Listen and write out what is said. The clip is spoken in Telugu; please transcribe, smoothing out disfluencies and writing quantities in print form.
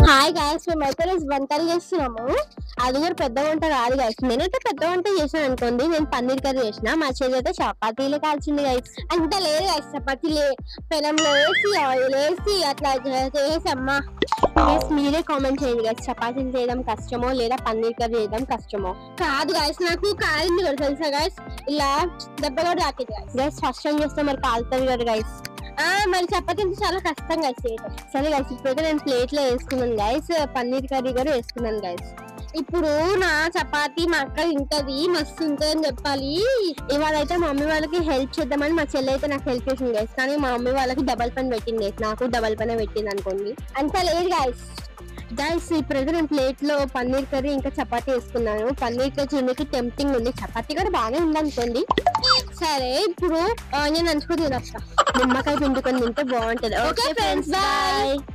హాయ్ గాయస్, మేమైతే రోజు వంటలు చేస్తున్నాము. అది కూడా పెద్ద వంట కాదు గాయస్. నేనైతే పెద్ద వంట చేసాను అనుకోండి. నేను పన్నీర్ కర్రీ చేసిన, మా చెల్లి అయితే చపాతీలు కాల్చింది గాయస్. అంత లేదు గాయస్, చపాతీలు పెనంలో వేసి ఆయిల్ వేసి అట్లా చేసమ్మా. మీరే కామెంట్ చేయండి గాయస్, చపాతీలు చేయడం కష్టమో లేదా పన్నీర్ కర్రీ చేయడం కష్టమో. కాదు గాయస్, నాకు కాలింది కూడా తెలుసా గాయస్, ఇలా దెబ్బ కూడా తాకింది గాయస్. ఫస్ట్ టైం చేస్తే మరి కాలుతుంది కదా గాయస్. మరి చపాతీ చాలా కష్టం గైస్ చేయటం. సరే గైస్, ఇప్పుడైతే నేను ప్లేట్ లో వేసుకున్నాను గైస్. పన్నీర్ కర్రీ కూడా వేసుకున్నాను గైస్. ఇప్పుడు నా చపాతీ మా అక్క తింటది, మస్తు ఉంటది అని చెప్పాలి. ఇవాళ అయితే మా మమ్మీ వాళ్ళకి హెల్ప్ చేద్దామని మా చెల్లి అయితే నాకు హెల్ప్ చేసింది గైస్. కానీ మా మమ్మీ వాళ్ళకి డబల్ పని పెట్టింది గైస్, నాకు డబల్ పని పెట్టింది అనుకోండి. అంత లేదు గైస్. గైస్ ఇప్పుడైతే నేను ప్లేట్ లో పన్నీర్ కర్రీ ఇంకా చపాతీ వేసుకున్నాను. పన్నీర్ కర్రీ చూడడానికి టెంప్టింగ్ ఉంది, చపాతీ కూడా బాగానే ఉంది అనుకోండి. సరే ఇప్పుడు నేను నంచుకుని తినొస్తా. నిమ్మకాయ పిండుకొని తింటే బాగుంటది. Okay friends, bye.